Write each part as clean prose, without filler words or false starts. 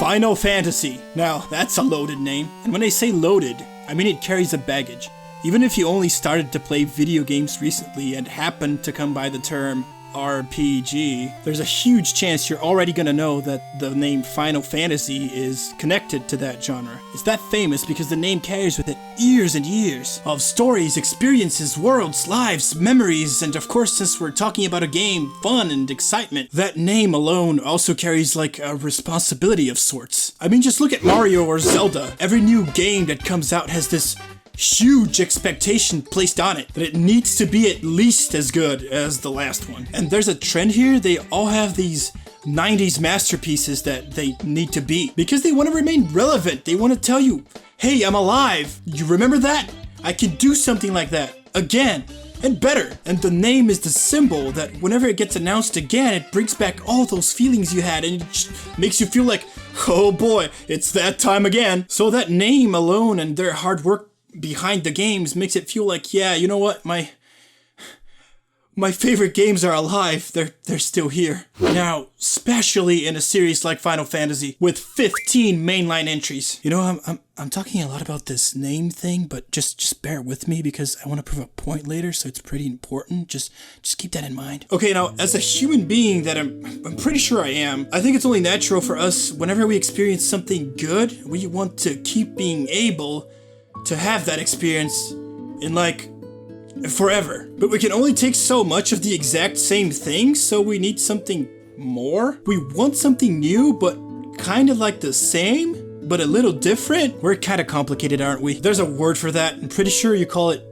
Final Fantasy. Now, that's a loaded name. And when I say loaded, I mean it carries a baggage. Even if you only started to play video games recently and happened to come by the term RPG, there's a huge chance you're already gonna know that the name Final Fantasy is connected to that genre. It's that famous because the name carries with it years and years of stories, experiences, worlds, lives, memories, and of course, since we're talking about a game, fun and excitement, that name alone also carries like a responsibility of sorts. I mean, just look at Mario or Zelda. Every new game that comes out has this huge expectation placed on it that it needs to be at least as good as the last one. And there's a trend here. They all have these 90s masterpieces that they need to beat because they want to remain relevant. They want to tell you, hey, I'm alive. You remember that? I can do something like that again and better. And the name is the symbol that whenever it gets announced again, it brings back all those feelings you had and it just makes you feel like, oh boy, it's that time again. So that name alone and their hard work behind the games makes it feel like, yeah, you know what, my favorite games are alive. They're still here. Now, especially in a series like Final Fantasy with 15 mainline entries. You know, I'm talking a lot about this name thing, but just bear with me because I want to prove a point later, so it's pretty important. Just keep that in mind. Okay, now, as a human being that I'm pretty sure I am, I think it's only natural for us, whenever we experience something good, we want to keep being able to have that experience in like forever. But we can only take so much of the exact same thing, so we need something more. We want something new, but kind of like the same, but a little different. We're kind of complicated, aren't we? There's a word for that. I'm pretty sure you call it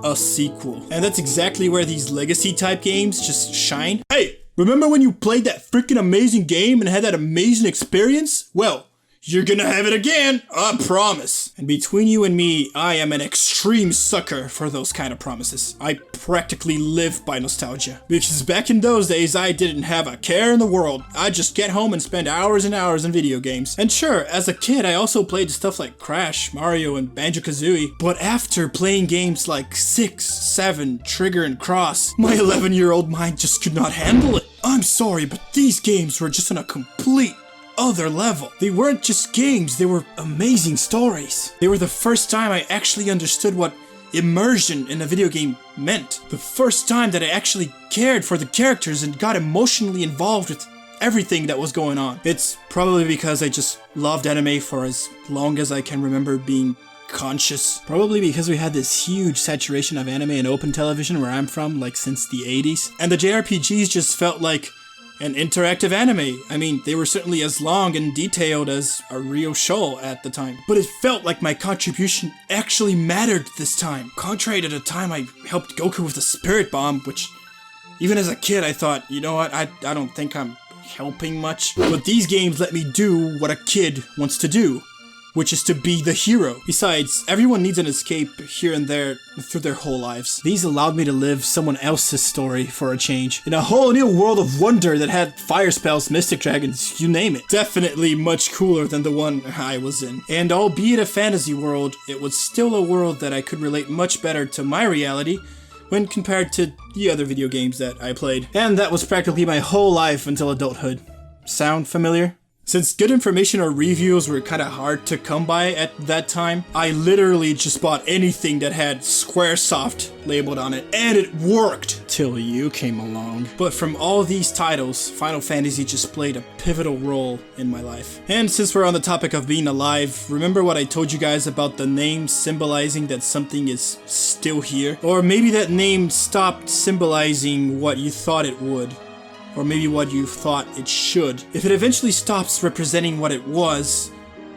a sequel. And that's exactly where these legacy type games just shine. Hey, remember when you played that freaking amazing game and had that amazing experience? Well, you're gonna have it again, I promise. And between you and me, I am an extreme sucker for those kind of promises. I practically live by nostalgia. Because back in those days, I didn't have a care in the world. I'd just get home and spend hours and hours in video games. And sure, as a kid, I also played stuff like Crash, Mario, and Banjo-Kazooie. But after playing games like 6, 7, Trigger, and Cross, my 11-year-old mind just could not handle it. I'm sorry, but these games were just on a complete other level. They weren't just games, they were amazing stories. They were the first time I actually understood what immersion in a video game meant. The first time that I actually cared for the characters and got emotionally involved with everything that was going on. It's probably because I just loved anime for as long as I can remember being conscious. Probably because we had this huge saturation of anime and open television where I'm from, like since the 80s. And the JRPGs just felt like an interactive anime. I mean, they were certainly as long and detailed as a real show at the time. But it felt like my contribution actually mattered this time. Contrary to the time I helped Goku with the Spirit Bomb, which even as a kid I thought, you know what, I don't think I'm helping much. But these games let me do what a kid wants to do, which is to be the hero. Besides, everyone needs an escape here and there through their whole lives. These allowed me to live someone else's story for a change, in a whole new world of wonder that had fire spells, mystic dragons, you name it. Definitely much cooler than the one I was in. And albeit a fantasy world, it was still a world that I could relate much better to my reality when compared to the other video games that I played. And that was practically my whole life until adulthood. Sound familiar? Since good information or reviews were kinda hard to come by at that time, I literally just bought anything that had Squaresoft labeled on it, and it worked! Till you came along. But from all these titles, Final Fantasy just played a pivotal role in my life. And since we're on the topic of being alive, remember what I told you guys about the name symbolizing that something is still here? Or maybe that name stopped symbolizing what you thought it would. Or maybe what you thought it should. If it eventually stops representing what it was,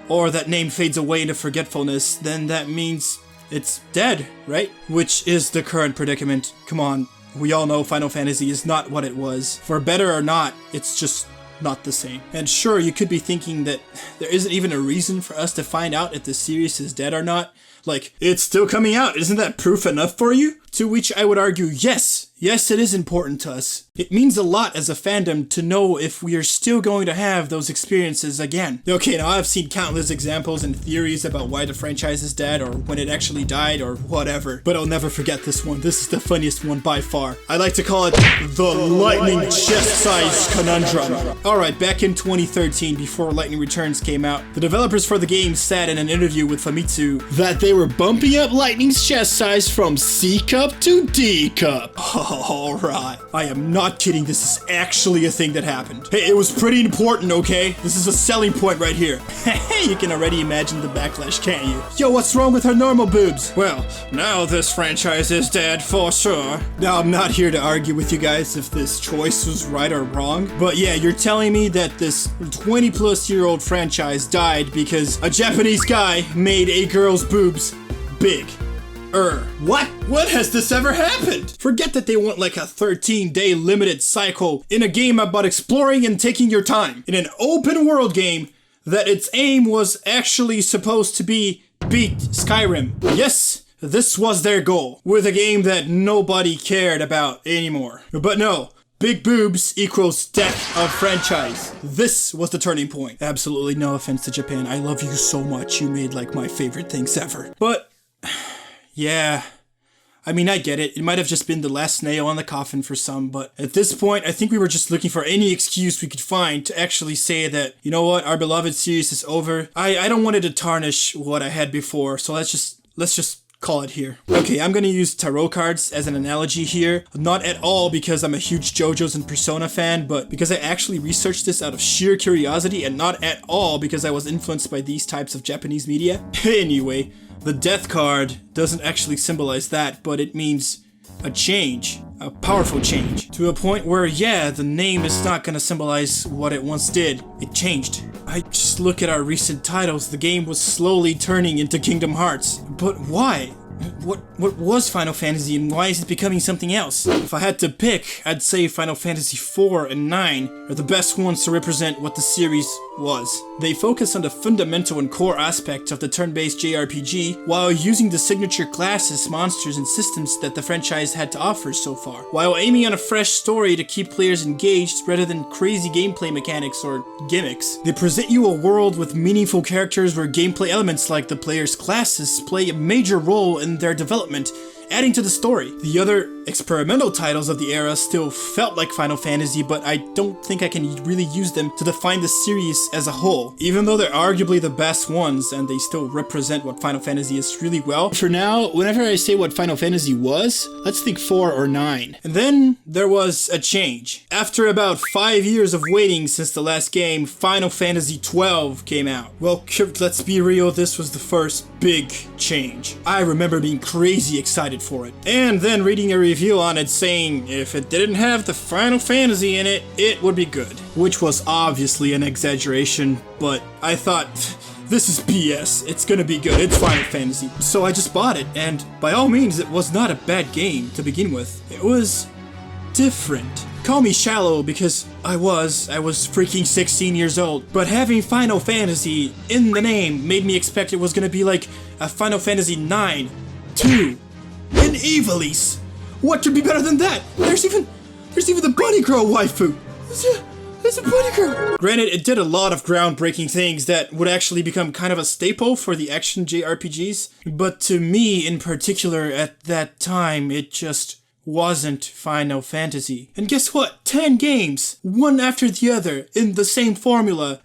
or that name fades away into forgetfulness, then that means it's dead, right? Which is the current predicament. Come on, we all know Final Fantasy is not what it was. For better or not, it's just not the same. And sure, you could be thinking that there isn't even a reason for us to find out if the series is dead or not, Like, it's still coming out, isn't that proof enough for you? To which I would argue, yes, it is important to us. It means a lot as a fandom to know if we are still going to have those experiences again. Okay, now I've seen countless examples and theories about why the franchise is dead or when it actually died or whatever, but I'll never forget this one. This is the funniest one by far. I like to call it the lightning chest-sized conundrum. Alright, back in 2013, before Lightning Returns came out, the developers for the game said in an interview with Famitsu that they were bumping up Lightning's chest size from C cup to D cup. Alright, I am not kidding, this is actually a thing that happened. Hey, it was pretty important, okay? This is a selling point right here. Hey, you can already imagine the backlash, can't you? Yo, what's wrong with her normal boobs? Well, now this franchise is dead for sure. Now, I'm not here to argue with you guys if this choice was right or wrong, but yeah, you're telling me that this 20-plus-year-old franchise died because a Japanese guy made a girl's boobs big. What? What has this ever happened? Forget that they want like a 13-day limited cycle in a game about exploring and taking your time. In an open world game that its aim was actually supposed to be beat Skyrim. Yes, this was their goal, with a game that nobody cared about anymore. But no. Big boobs equals death of franchise. This was the turning point. Absolutely no offense to Japan. I love you so much. You made like my favorite things ever. But yeah, I mean, I get it. It might have just been the last nail on the coffin for some, but at this point, I think we were just looking for any excuse we could find to actually say that, you know what, our beloved series is over. I don't want it to tarnish what I had before, so let's just call it here. Okay, I'm gonna use tarot cards as an analogy here. Not at all because I'm a huge JoJo's and Persona fan, but because I actually researched this out of sheer curiosity, and not at all because I was influenced by these types of Japanese media. Anyway, the death card doesn't actually symbolize that, but it means a change. A powerful change. To a point where, yeah, the name is not gonna symbolize what it once did. It changed. I just look at our recent titles, the game was slowly turning into Kingdom Hearts. But why? What was Final Fantasy and why is it becoming something else? If I had to pick, I'd say Final Fantasy 4 and 9 are the best ones to represent what the series was. They focus on the fundamental and core aspects of the turn-based JRPG while using the signature classes, monsters, and systems that the franchise had to offer so far, while aiming on a fresh story to keep players engaged rather than crazy gameplay mechanics or gimmicks. They present you a world with meaningful characters where gameplay elements like the player's classes play a major role in their development, adding to the story. The other experimental titles of the era still felt like Final Fantasy, but I don't think I can really use them to define the series as a whole, even though they're arguably the best ones and they still represent what Final Fantasy is really well. For now, whenever I say what Final Fantasy was, let's think 4 or 9. And then there was a change. After about 5 years of waiting since the last game, Final Fantasy 12 came out. Well, let's be real, this was the first big change. I remember being crazy excited for it. And then reading a review on it saying if it didn't have the Final Fantasy in it, it would be good. Which was obviously an exaggeration, but I thought, this is BS, it's gonna be good, it's Final Fantasy. So I just bought it, and by all means, it was not a bad game to begin with. It was different. Call me shallow because I was freaking 16 years old, but having Final Fantasy in the name made me expect it was gonna be like a Final Fantasy 9, 2, and Ivalice. What could be better than that? There's even the bunny girl waifu. There's a bunny girl. Granted, it did a lot of groundbreaking things that would actually become kind of a staple for the action JRPGs, but to me in particular at that time, it just wasn't Final Fantasy. And guess what? 10 games, one after the other, in the same formula.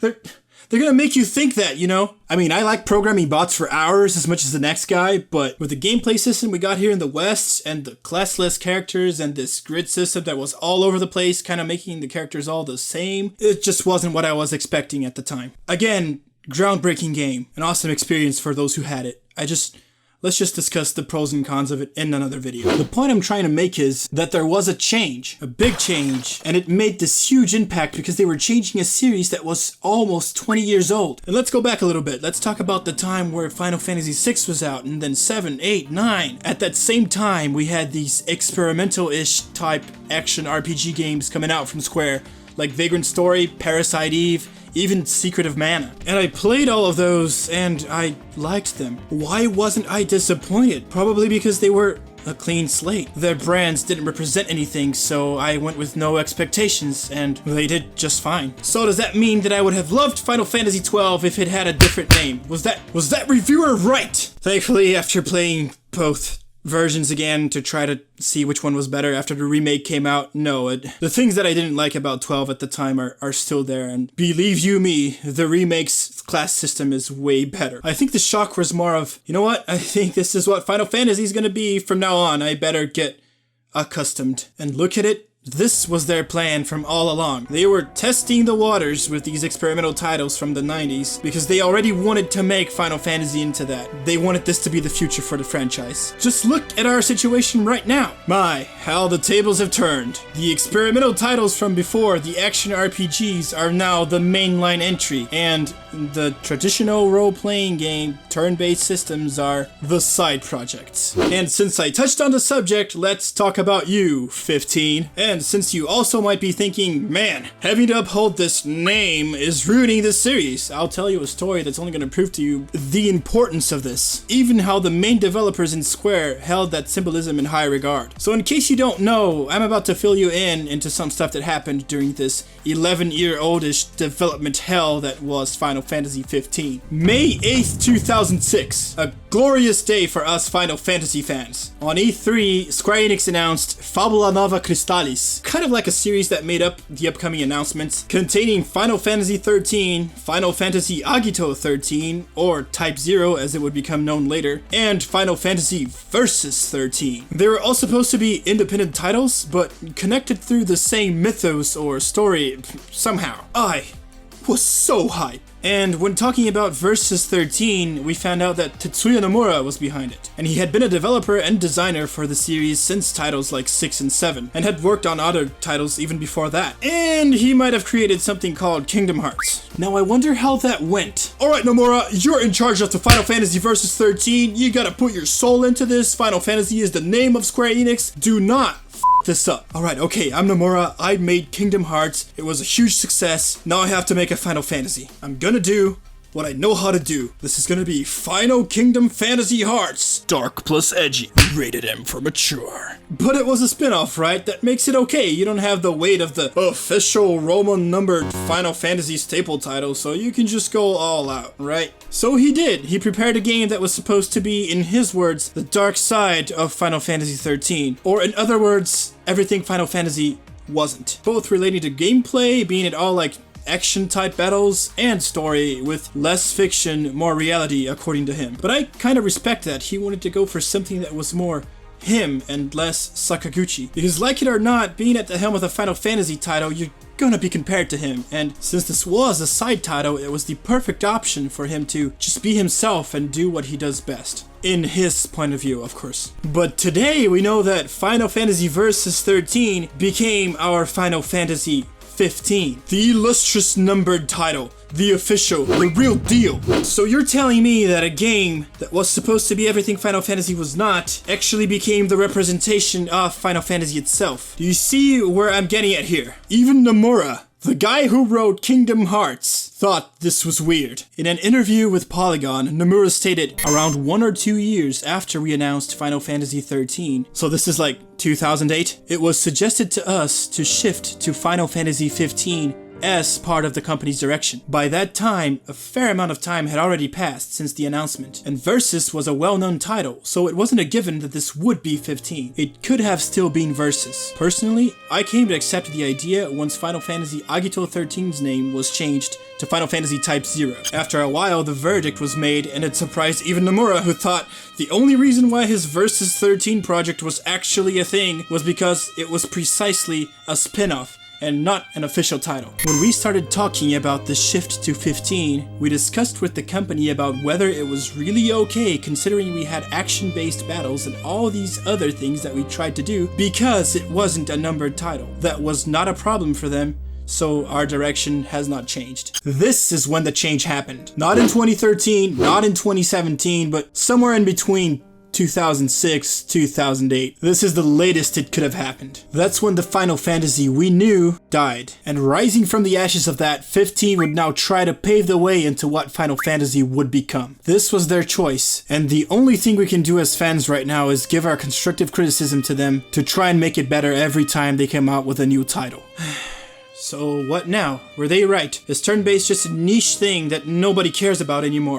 They're gonna make you think that, you know? I mean, I like programming bots for hours as much as the next guy, but with the gameplay system we got here in the West, and the classless characters, and this grid system that was all over the place, kind of making the characters all the same, it just wasn't what I was expecting at the time. Again, groundbreaking game, an awesome experience for those who had it. Let's just discuss the pros and cons of it in another video. The point I'm trying to make is that there was a change, a big change, and it made this huge impact because they were changing a series that was almost 20 years old. And let's go back a little bit. Let's talk about the time where Final Fantasy VI was out, and then 7, 8, 9. At that same time, we had these experimental-ish type action RPG games coming out from Square, like Vagrant Story, Parasite Eve, even Secret of Mana. And I played all of those and I liked them. Why wasn't I disappointed? Probably because they were a clean slate. Their brands didn't represent anything, so I went with no expectations, and they did just fine. So does that mean that I would have loved Final Fantasy XII if it had a different name? Was that reviewer right? Thankfully, after playing both versions again to try to see which one was better after the remake came out, no, the things that I didn't like about 12 at the time are still there, and believe you me, the remake's class system is way better. I think the shock was more of, you know what, I think this is what Final Fantasy is gonna be from now on, I better get accustomed. And look at it, this was their plan from all along. They were testing the waters with these experimental titles from the 90s because they already wanted to make Final Fantasy into that. They wanted this to be the future for the franchise. Just look at our situation right now. My, how the tables have turned. The experimental titles from before, the action RPGs, are now the mainline entry, and the traditional role-playing game turn-based systems are the side projects. And since I touched on the subject, let's talk about you, 15. And since you also might be thinking, man, having to uphold this name is ruining this series, I'll tell you a story that's only going to prove to you the importance of this. Even how the main developers in Square held that symbolism in high regard. So in case you don't know, I'm about to fill you in into some stuff that happened during this 11-year-oldish development hell that was Final Fantasy 15. May 8th, 2006. A glorious day for us Final Fantasy fans. On E3, Square Enix announced Fabula Nova Crystallis, kind of like a series that made up the upcoming announcements, containing Final Fantasy 13, Final Fantasy Agito 13, or Type 0 as it would become known later, and Final Fantasy Versus 13. They were all supposed to be independent titles, but connected through the same mythos or story somehow. I was so hyped. And when talking about Versus 13, we found out that Tetsuya Nomura was behind it. And he had been a developer and designer for the series since titles like 6 and 7, and had worked on other titles even before that. And he might have created something called Kingdom Hearts. Now I wonder how that went. Alright Nomura, you're in charge of the Final Fantasy Versus 13, you gotta put your soul into this, Final Fantasy is the name of Square Enix, do not this up. Alright, okay, I'm Nomura, I made Kingdom Hearts, it was a huge success, now I have to make a Final Fantasy. I'm gonna do what I know how to do. This is gonna be Final Kingdom Fantasy Hearts. Dark plus edgy. Rated M for mature. But it was a spin-off, right? That makes it okay. You don't have the weight of the official Roman numbered Final Fantasy staple title, so you can just go all out, right? So he did. He prepared a game that was supposed to be, in his words, the dark side of Final Fantasy 13. Or in other words, everything Final Fantasy wasn't. Both relating to gameplay, being it all like action type battles, and story with less fiction, more reality according to him. But I kind of respect that. He wanted to go for something that was more him and less Sakaguchi. Because like it or not, being at the helm of a Final Fantasy title, you're gonna be compared to him. And since this was a side title, it was the perfect option for him to just be himself and do what he does best. In his point of view, of course. But today we know that Final Fantasy Versus 13 became our Final Fantasy 15. The illustrious numbered title. The official, the real deal. So you're telling me that a game that was supposed to be everything Final Fantasy was not, actually became the representation of Final Fantasy itself. Do you see where I'm getting at here? Even Nomura, the guy who wrote Kingdom Hearts, thought this was weird. In an interview with Polygon, Nomura stated, around 1 or 2 years after we announced Final Fantasy 13, so this is like 2008, it was suggested to us to shift to Final Fantasy 15 as part of the company's direction. By that time, a fair amount of time had already passed since the announcement, and Versus was a well-known title, so it wasn't a given that this would be 15. It could have still been Versus. Personally, I came to accept the idea once Final Fantasy Agito 13's name was changed to Final Fantasy Type 0. After a while, the verdict was made, and it surprised even Nomura, who thought the only reason why his Versus 13 project was actually a thing was because it was precisely a spin-off and not an official title. When we started talking about the shift to 15, we discussed with the company about whether it was really okay considering we had action-based battles and all these other things that we tried to do because it wasn't a numbered title. That was not a problem for them, so our direction has not changed. This is when the change happened. Not in 2013, not in 2017, but somewhere in between 2006, 2008. This is the latest it could have happened. That's when the Final Fantasy we knew died. And rising from the ashes of that, 15 would now try to pave the way into what Final Fantasy would become. This was their choice, and the only thing we can do as fans right now is give our constructive criticism to them to try and make it better every time they come out with a new title. So what now? Were they right? Is turn-based just a niche thing that nobody cares about anymore?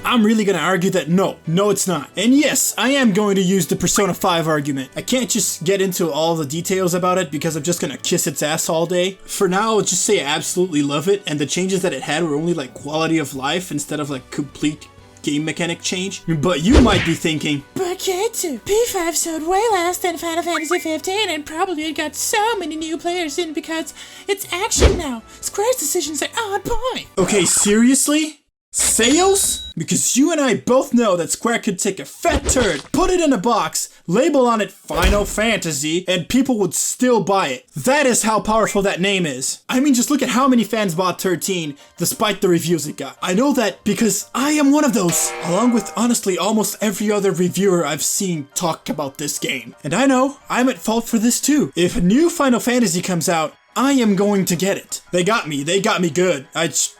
I'm really gonna argue that no it's not. And yes, I am going to use the Persona 5 argument. I can't just get into all the details about it because I'm just gonna kiss its ass all day. For now, I'll just say I absolutely love it, and the changes that it had were only like quality of life instead of like complete game mechanic change. But you might be thinking, but Ktsu, P5 sold way less than Final Fantasy 15 and probably it got so many new players in because it's action now. Square's decisions are on point. okay, seriously? Sales? Because you and I both know that Square could take a fat turd, put it in a box, label on it Final Fantasy, and people would still buy it. That is how powerful that name is. I mean, just look at how many fans bought 13, despite the reviews it got. I know that because I am one of those, along with honestly almost every other reviewer I've seen talk about this game. And I know, I'm at fault for this too. If a new Final Fantasy comes out, I am going to get it. They got me good.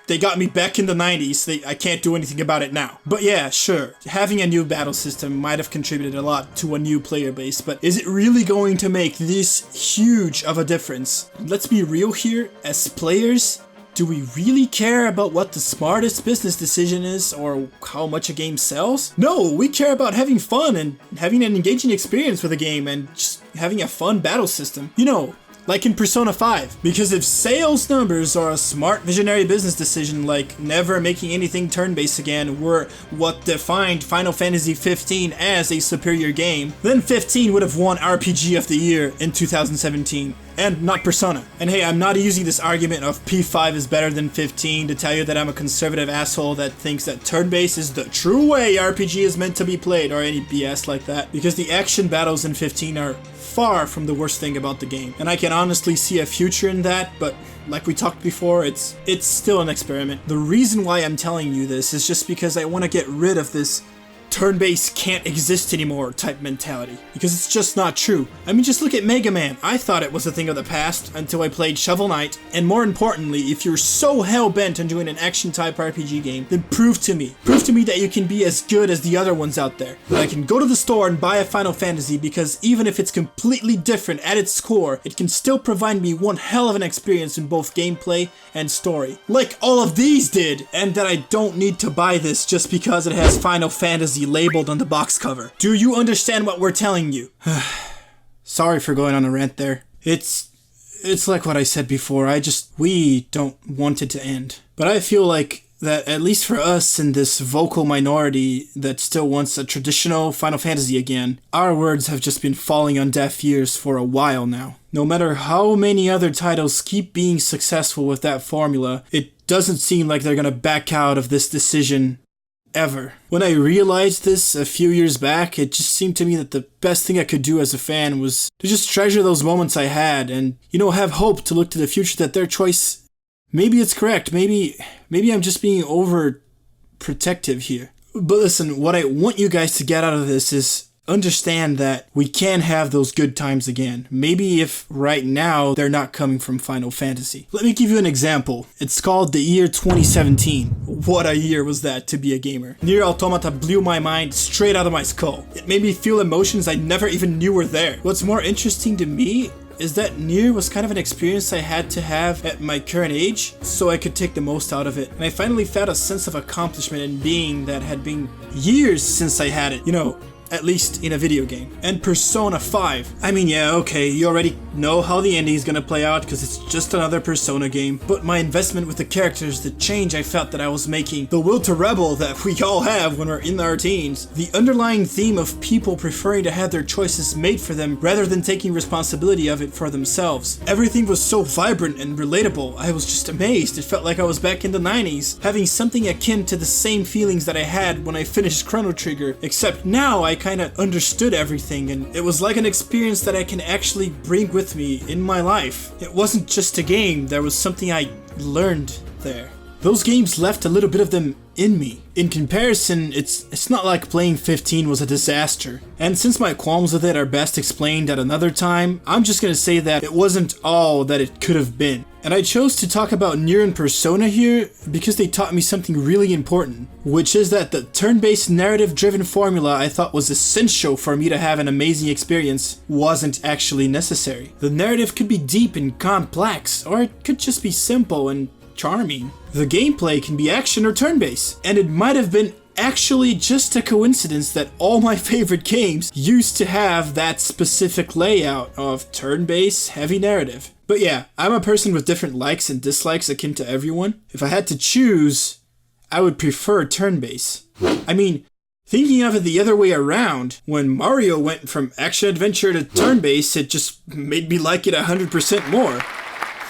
They got me back in the 90s. I can't do anything about it now. But yeah, sure, having a new battle system might have contributed a lot to a new player base, but is it really going to make this huge of a difference? Let's be real here, as players, do we really care about what the smartest business decision is or how much a game sells? No, we care about having fun and having an engaging experience with a game and just having a fun battle system. You know, like in Persona 5. Because if sales numbers are a smart visionary business decision like never making anything turn-based again were what defined Final Fantasy 15 as a superior game, then 15 would have won RPG of the Year in 2017. And not Persona. And hey, I'm not using this argument of P5 is better than 15 to tell you that I'm a conservative asshole that thinks that turn-based is the true way RPG is meant to be played or any BS like that, because the action battles in 15 are far from the worst thing about the game. And I can honestly see a future in that, but like we talked before, it's still an experiment. The reason why I'm telling you this is just because I want to get rid of this turn-based can't exist anymore type mentality, because it's just not true. I mean, just look at Mega Man. I thought it was a thing of the past until I played Shovel Knight, and more importantly, if you're so hell-bent on doing an action type RPG game, then prove to me that you can be as good as the other ones out there. That I can go to the store and buy a Final Fantasy, because even if it's completely different at its core, it can still provide me one hell of an experience in both gameplay and story, like all of these did, and that I don't need to buy this just because it has Final Fantasy labeled on the box cover. Do you understand what we're telling you? Sorry for going on a rant there. It's like what I said before. We don't want it to end. But I feel like that at least for us in this vocal minority that still wants a traditional Final Fantasy again, our words have just been falling on deaf ears for a while now. No matter how many other titles keep being successful with that formula, it doesn't seem like they're gonna back out of this decision ever. When I realized this a few years back, it just seemed to me that the best thing I could do as a fan was to just treasure those moments I had and, have hope to look to the future that their choice, maybe it's correct, maybe I'm just being overprotective here. But listen, what I want you guys to get out of this is understand that we can have those good times again. Maybe if right now they're not coming from Final Fantasy. Let me give you an example. It's called the year 2017. What a year was that to be a gamer. Nier Automata blew my mind straight out of my skull. It made me feel emotions I never even knew were there. What's more interesting to me is that Nier was kind of an experience I had to have at my current age so I could take the most out of it. And I finally felt a sense of accomplishment in being that had been years since I had it. At least in a video game. And Persona 5. I mean, yeah, okay, you already know how the ending is gonna play out because it's just another Persona game, but my investment with the characters, the change I felt that I was making, the will to rebel that we all have when we're in our teens, the underlying theme of people preferring to have their choices made for them rather than taking responsibility of it for themselves. Everything was so vibrant and relatable. I was just amazed. It felt like I was back in the 90s, having something akin to the same feelings that I had when I finished Chrono Trigger, except now I kinda understood everything, and it was like an experience that I can actually bring with me in my life. It wasn't just a game, there was something I learned there. Those games left a little bit of them in me. In comparison, it's not like playing 15 was a disaster. And since my qualms with it are best explained at another time, I'm just gonna say that it wasn't all that it could have been. And I chose to talk about Nier and Persona here because they taught me something really important, which is that the turn-based narrative-driven formula I thought was essential for me to have an amazing experience wasn't actually necessary. The narrative could be deep and complex, or it could just be simple and charming. The gameplay can be action or turn-based, and it might have been actually just a coincidence that all my favorite games used to have that specific layout of turn-based heavy narrative. But yeah, I'm a person with different likes and dislikes akin to everyone. If I had to choose, I would prefer turn-based. I mean, thinking of it the other way around, when Mario went from action-adventure to turn-based, it just made me like it 100% more.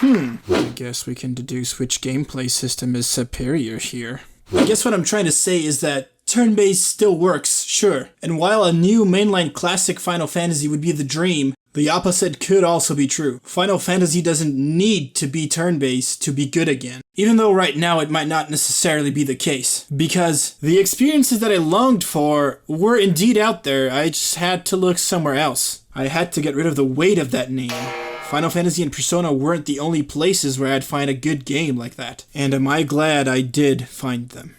I guess we can deduce which gameplay system is superior here. I guess what I'm trying to say is that turn-based still works, sure. And while a new mainline classic Final Fantasy would be the dream, the opposite could also be true. Final Fantasy doesn't need to be turn-based to be good again. Even though right now it might not necessarily be the case. Because the experiences that I longed for were indeed out there, I just had to look somewhere else. I had to get rid of the weight of that name. Final Fantasy and Persona weren't the only places where I'd find a good game like that. And am I glad I did find them.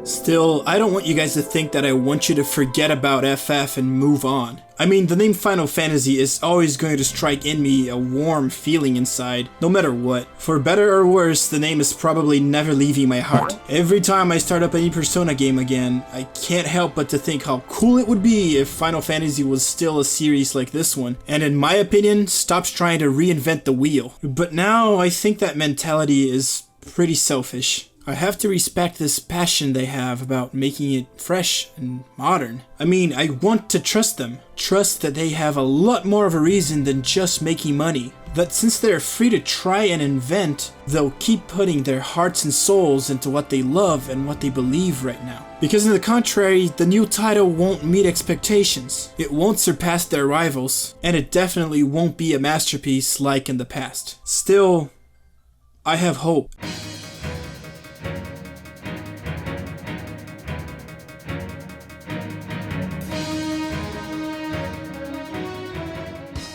Still, I don't want you guys to think that I want you to forget about FF and move on. I mean, the name Final Fantasy is always going to strike in me a warm feeling inside, no matter what. For better or worse, the name is probably never leaving my heart. Every time I start up any Persona game again, I can't help but to think how cool it would be if Final Fantasy was still a series like this one, and in my opinion, stops trying to reinvent the wheel. But now, I think that mentality is pretty selfish. I have to respect this passion they have about making it fresh and modern. I mean, I want to trust them. Trust that they have a lot more of a reason than just making money. That since they're free to try and invent, they'll keep putting their hearts and souls into what they love and what they believe right now. Because in the contrary, the new title won't meet expectations. It won't surpass their rivals, and it definitely won't be a masterpiece like in the past. Still, I have hope.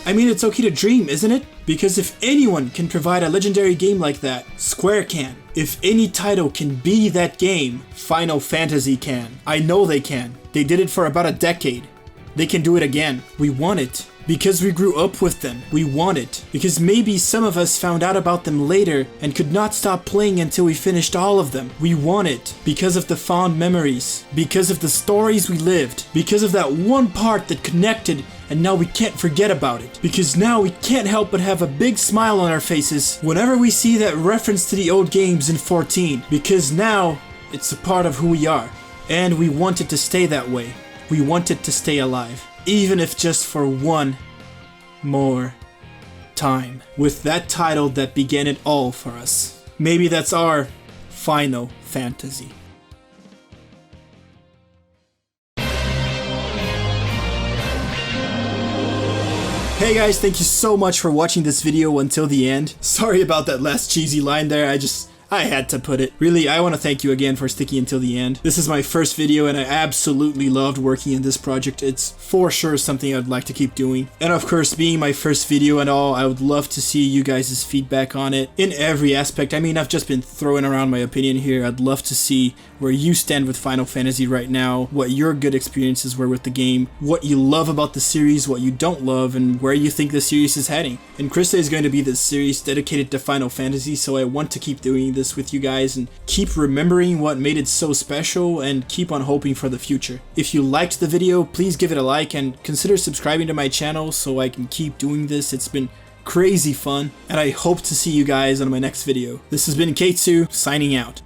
I mean, it's okay to dream, isn't it? Because if anyone can provide a legendary game like that, Square can. If any title can be that game, Final Fantasy can. I know they can. They did it for about a decade. They can do it again. We want it. Because we grew up with them. We want it. Because maybe some of us found out about them later and could not stop playing until we finished all of them. We want it. Because of the fond memories. Because of the stories we lived. Because of that one part that connected and now we can't forget about it. Because now we can't help but have a big smile on our faces whenever we see that reference to the old games in 14. Because now it's a part of who we are. And we want it to stay that way. We want it to stay alive. Even if just for one more time. With that title that began it all for us. Maybe that's our Final Fantasy. Hey guys, thank you so much for watching this video until the end. Sorry about that last cheesy line there, I had to put it. Really, I want to thank you again for sticking until the end. This is my first video and I absolutely loved working in this project. It's for sure something I'd like to keep doing. And of course, being my first video and all, I would love to see you guys' feedback on it in every aspect. I mean, I've just been throwing around my opinion here. I'd love to see where you stand with Final Fantasy right now, what your good experiences were with the game, what you love about the series, what you don't love, and where you think the series is heading. ENCRYSTA is going to be this series dedicated to Final Fantasy, so I want to keep doing this with you guys and keep remembering what made it so special and keep on hoping for the future. If you liked the video, please give it a like and consider subscribing to my channel so I can keep doing this. It's been crazy fun and I hope to see you guys on my next video. This has been Ktsu signing out.